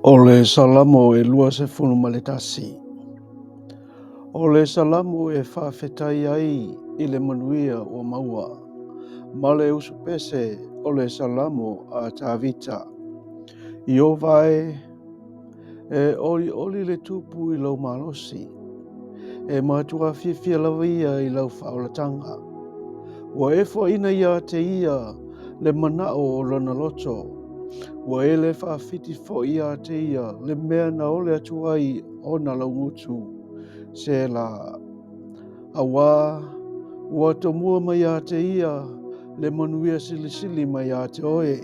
O le Salamo e lua se funu maletasi. O le Salamo e whawhetai ai i le Manuia o Maua. Ma le usu pese o le Salamo a Tavita. I o vai e oli le tupu i lau malosi. E matua fia lawa ia i lau whaolatanga. Wa e ina ia te ia le manao o lona loto. Wa e le whawhiti fo ia te ia le mea na ole atu ai o na laungutu se la awa ua tomua mai a te ia le manuia sili mai a te oe.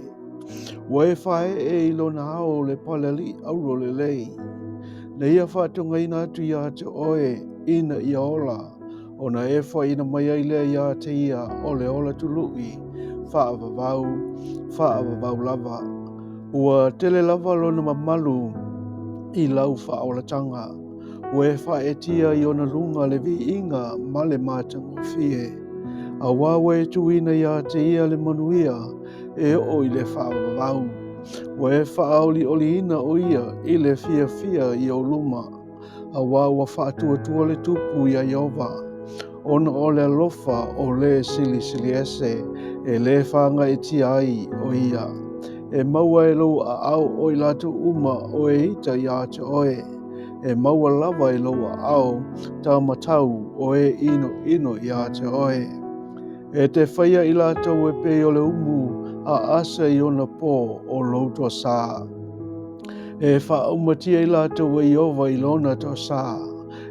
Wa e whae e ilo na hao le palali auro le lei. Na ia whatonga ina atu ia te oe ina ia ola o na e ina mai aile ia te ia o le ola tului whaavavau lava. Ua tele lava lona mamalu i lau whaolatanga. Ua e whaetia i ona lunga le vi inga ma le mātango fie. A wawe e tuina ia te ia le manuia e o i le whaavavau. Ua e whaoli ina o ia i le fia i o luma. A wawa whaatua le tupu i a Iova. Ona o le alofa o le sili ese e le whanga e tia ai o ia. E maua e lau a au o i lato uma o e hita i a te oe. E maua lava e lau a au ta matau o e ino i a te oe. E te whaia i lato e pe o le umu a asa i ona pō o loutua sā. E whaumatia i lato e Iova i lona to sā.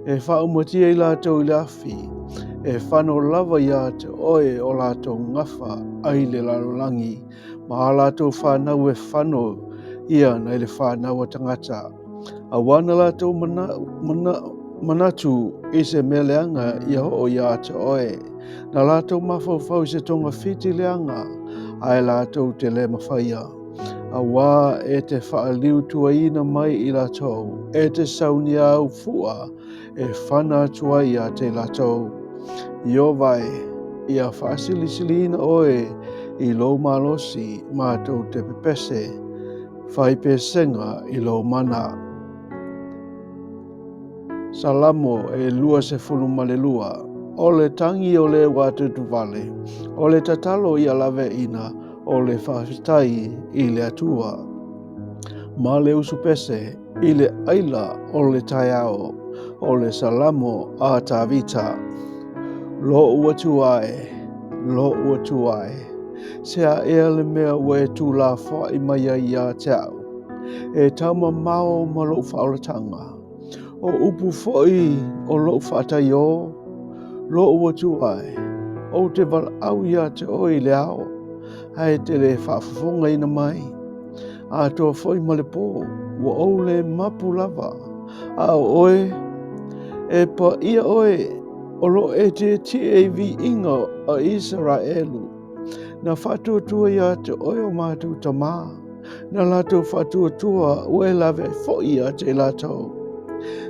E whaumatia i lato i lafi. E whano lava i a te oe o lato ngafa ai le lalolangi. Ma lato whanau e whano ia nei le whanau a tangata. A wana lato manatu i se mea leanga i ho i a te oe. Na lato mawhau se tonga whiti leanga ai lato te le mawhaia. A wā e te whaaliu tua ina mai i lato. E te sauni au fua e whana tua i a te lato. I o vai i a whaasili ina oe i lo malosi mātou te pepese, whai pesenga i lo mana. Salamo e lua se funu malelua, o le tangi o le watutu vale, o le tatalo i alave ina, o le whawhitai i le atua. Ma le usu pese i le aila o le taiao, o le Salamo a Tavita. Lo ua tuai. Sea ea le mea ue tu la wha i mai ai a te au. E tauma mao ma lo whaolatanga. O upu foi o lo whaatai o. Lo ua tuai. O te wala au i a te oi le ao. Hai te le whaafafonga ina mai. A toa foi ma le pō. Ua o le mapu lava. A oe. E pa ia oe. O lo e te e vi inga a Israelu. Na whatuatua ia te oe o mātou tamā. Na lātou whatuatua ue lawe fo'i a te lātou.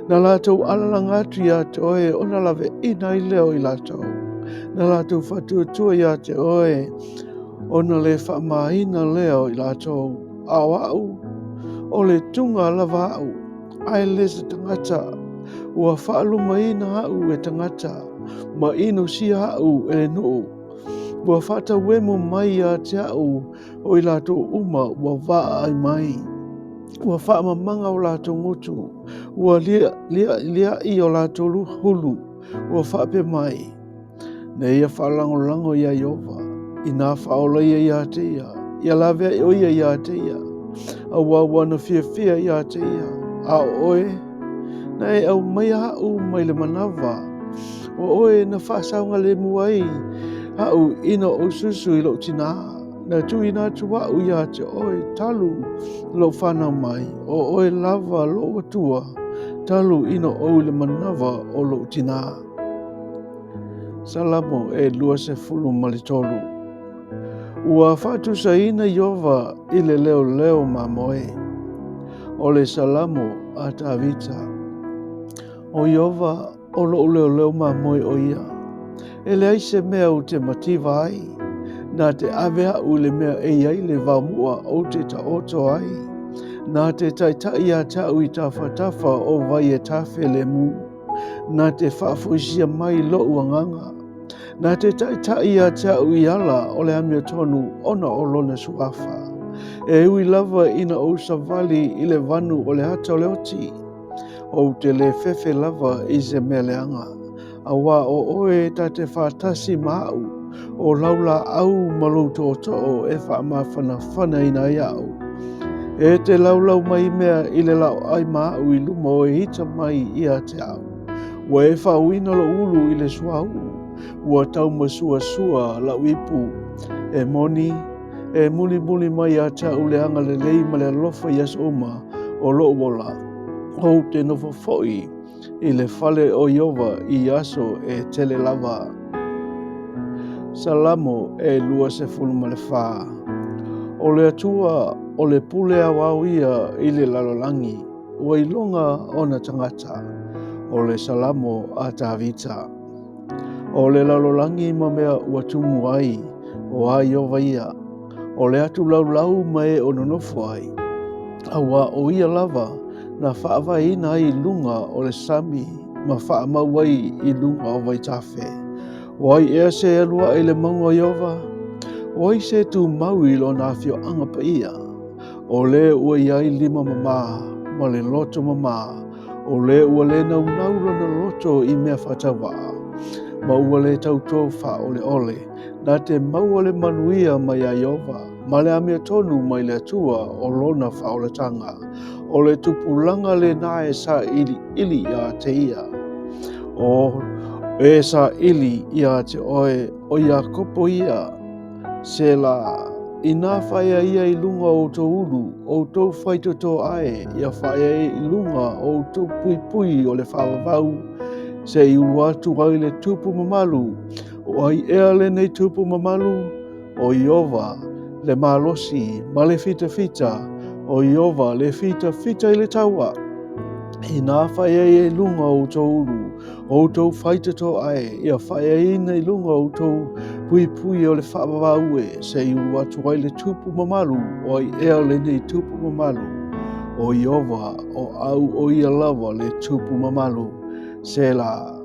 Na lātou alalanga atu ia te oe o na lawe ina i leo i lātou. Na lātou whatuatua ia te oe o na le whamaina leo i lātou. Au au, o le tunga lava au, ai le se tangata. Ua whaaluma ina au e tangata, ma ino si au e nuu. Ua whata wemo mai a te au o i lato uma ua waa ai mai. Ua whaamamanga o lato ngutu, ua lia i o lato hulu, ua whape mai. Ne ia whalango ia Iova, i nā whaola ia te ia, ia lawe o ia te ia. A wawana fia ia te ia, a oe. Na e au mai hau mai le manawa. O oe na whaasaunga le muai. Hau ina o susu i lo tina. Na tu ina tua u ia te oe talu lo whana mai. O oe lava lo atua. Talu ina o le manawa o lo tina. Salamo e lua se fulu malitolu. Ua whatusa ina Iova i le leo mamoe. O le Salamo a Tavita. O Iova o lo leo mamoe o ia. E le aise mea o te mativa ai. Nā te awea u le mea e ai le vamua o te taoto ai. Nā te taitai a tau I tawhatafa o vai e tawhe le mu. Nā te whaafuisia mai lo uanganga. Nā te taitai a tau I ala o le amia tonu ona o lona suafa. E ui lava ina o savali I le vanu o le hata o le oti. O te le fefe lava I se mea leanga. Awa o oe ta te whātasi mau. O laula au maluto o to'o e whaamawhana whana ina I au. E te laulau mai mea I le lau ai mau I luma o e hita mai I a te au. Wa e whauina lo ulu I le suau. Ua tau masua sua lau ipu. E moni, e muli muli mai a te au leanga le lei ma le alofa I as oma o lo wola. O te nofo foi I le fale o Iova I aso e tele lava. Salamo e lua se fulma le wha. O le atua o le pule awau ia I le lalolangi. Ua ilunga o na tangata. O le salamo a tavita. O le lalolangi ma mea ua tumu ai. O a Iova ia. O le atu laulau mai o nonofo ai. Awa o ia lava na whaavaina ai lunga o le sami ma whaamau ai I lunga o vai tafe. O ai ea se alua I le maunga Iova. O ai se tu mau I lo na fio anga pa ia. O le ua iai 5 mama ma le loto mama. O le ua le nau na loto I mea whatawa. Ma ua le tautou wha ole ole. Na te mau le manuia mai a Iova. Ma le amia tonu mai le atua o lona wha ole tanga. O le tupulanga le nae sa ili ia te ia. O e sa ili ia te oe o ia kopo ia. Se la ina whaia ia I lunga o tō ulu o tō whaitoto ae. Ia whaia I lunga o tō pui pui o le whawawau. Se I ulu atu ai le tupu mamalu. O ai ea le nei tupu mamalu. O Iova le malosi ma le fita fita. O Iova le fita fita I le taua. I nā whaia I lunga o tō ulu. O tō whaitoto ai. Ia whaia ina I lunga o tō pui pui o le whaawawau e. Se I ulu atu ai le tupu mamalu. O ai ea le nei tupu mamalu. O Iova o au o ia lava le tupu mamalu. Se la.